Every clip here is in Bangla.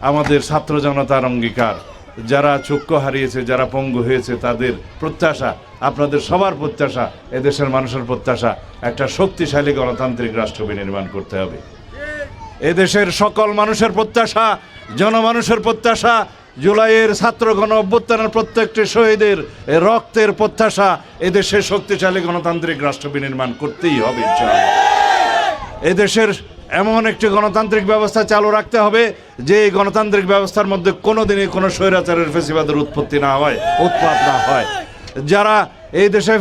আমাদের ছাত্র জনতার অঙ্গীকার, যারা চক্ষু হারিয়েছে, যারা পঙ্গু হয়েছে, তাদের প্রত্যাশা, আপনাদের সবার প্রত্যাশা, এদেশের মানুষের প্রত্যাশা, একটা শক্তিশালী গণতান্ত্রিক রাষ্ট্র বিনির্মাণ করতে হবে। এদেশের সকল মানুষের প্রত্যাশা, জনমানুষের প্রত্যাশা, জুলাইয়ের ছাত্র গণ অভ্যুত্থানের প্রত্যেকটি শহীদের রক্তের প্রত্যাশা, এদেশের শক্তিশালী গণতান্ত্রিক রাষ্ট্র বিনির্মাণ করতেই হবে ইনশাআল্লাহ। এদেশের এমন একটি গণতান্ত্রিক ব্যবস্থা চালু রাখতে হবে যে এই গণতান্ত্রিক ব্যবস্থার মধ্যে কোনোদিনই কোনো স্বৈরাচারের ফ্যাসিবাদের উৎপত্তি না হয়, উৎপাত না হয়। যারা এই দেশে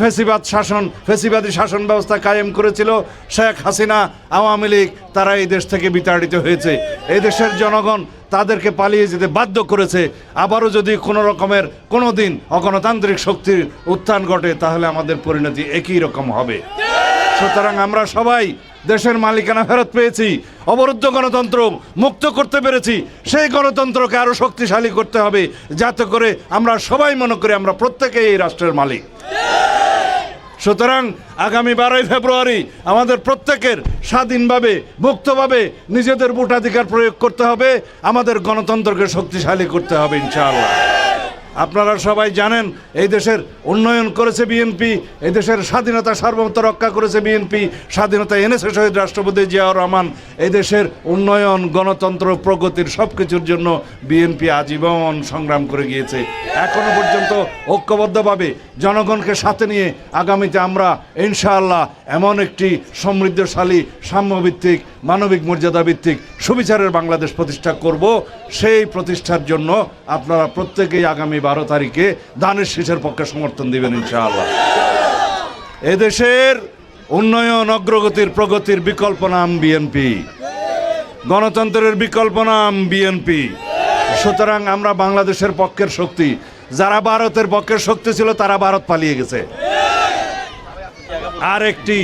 ফ্যাসিবাদী শাসন ব্যবস্থা কায়েম করেছিল, শেখ হাসিনা, আওয়ামী লীগ, তারা এই দেশ থেকে বিতাড়িত হয়েছে। এই দেশের জনগণ তাদেরকে পালিয়ে যেতে বাধ্য করেছে। আবারও যদি কোনো রকমের কোনো দিন অগণতান্ত্রিক শক্তির উত্থান ঘটে, তাহলে আমাদের পরিণতি একই রকম হবে। সুতরাং আমরা সবাই দেশের মালিকানা ফেরত পেয়েছি, অবরুদ্ধ গণতন্ত্র মুক্ত করতে পেরেছি। সেই গণতন্ত্রকে আরও শক্তিশালী করতে হবে, যাতে করে আমরা সবাই মনে করি আমরা প্রত্যেকেই এই রাষ্ট্রের মালিক। সুতরাং আগামী 12ই ফেব্রুয়ারি আমাদের প্রত্যেকের স্বাধীনভাবে, মুক্তভাবে নিজেদের ভোটাধিকার প্রয়োগ করতে হবে, আমাদের গণতন্ত্রকে শক্তিশালী করতে হবে ইনশাআল্লাহ। আপনারা সবাই জানেন এই দেশের উন্নয়ন করেছে বিএনপি, এই দেশের স্বাধীনতা সার্বভৌমত্ব রক্ষা করেছে বিএনপি, স্বাধীনতা এনেছে শহীদ রাষ্ট্রপতি জিয়াউর রহমান। এই দেশের উন্নয়ন, গণতন্ত্র, প্রগতির সব কিছুর জন্য বিএনপি আজীবন সংগ্রাম করে গিয়েছে। এখনো পর্যন্ত ঐক্যবদ্ধভাবে জনগণকে সাথে নিয়ে আগামীতে আমরা ইনশাআল্লাহ এমন একটি সমৃদ্ধশালী, সাম্যভিত্তিক, মানবিক মর্যাদা ভিত্তিক সুবিচারের বাংলাদেশ প্রতিষ্ঠা করব। সেই প্রতিষ্ঠার জন্য আপনারা প্রত্যেকেই আগামী 12 তারিখে দানের শীষের পক্ষে সমর্থন দিবেন ইনশাআল্লাহ। এদেশের উন্নয়ন, অগ্রগতির, প্রগতির বিকল্প নাম বিএনপি, গণতন্ত্রের বিকল্প নাম বিএনপি। সুতরাং আমরা বাংলাদেশের পক্ষের শক্তি। যারা ভারতের পক্ষের শক্তি ছিল তারা ভারত পালিয়ে গেছে। আর একটি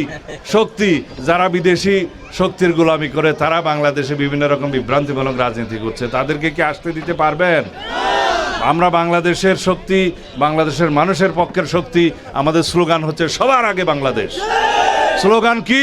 শক্তি যারা বিদেশি শক্তির গোলামি করে, তারা বাংলাদেশে বিভিন্ন রকম বিভ্রান্তিমূলক রাজনীতি করছে। তাদেরকে কি আসতে দিতে পারবেন? আমরা বাংলাদেশের শক্তি, বাংলাদেশের মানুষের পক্ষের শক্তি। আমাদের স্লোগান হচ্ছে সবার আগে বাংলাদেশ। স্লোগান কি?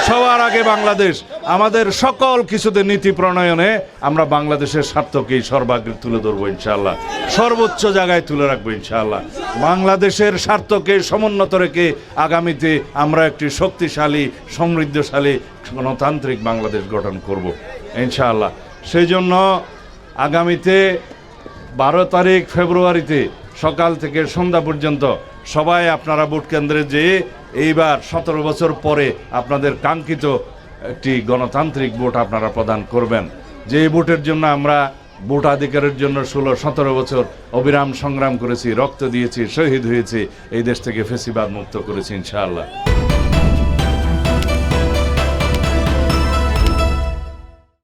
সবার আগে বাংলাদেশ। আমাদের সকল কিছুতে নীতি প্রণয়নে আমরা বাংলাদেশের স্বার্থকেই সর্বাগ্রে তুলে ধরবো ইনশাআল্লাহ, সর্বোচ্চ জায়গায় তুলে রাখবো ইনশাআল্লাহ। বাংলাদেশের স্বার্থকে সমুন্নত রেখে আগামীতে আমরা একটি শক্তিশালী, সমৃদ্ধশালী, গণতান্ত্রিক বাংলাদেশ গঠন করব ইনশাআল্লাহ। সেই জন্য আগামীতে 12 তারিখ ফেব্রুয়ারিতে সকাল থেকে সন্ধ্যা পর্যন্ত সবাই আপনারা ভোট কেন্দ্রে যেয়ে এইবার 17 বছর পরে আপনাদের কাঙ্ক্ষিত একটি গণতান্ত্রিক ভোট আপনারা প্রদান করবেন। যে ভোটের জন্য আমরা ভোটাধিকারের জন্য 16-17 বছর অবিরাম সংগ্রাম করেছি, রক্ত দিয়েছি, শহীদ হয়েছি, এই দেশ থেকে ফ্যাসিবাদ মুক্ত করেছি ইনশাআল্লাহ।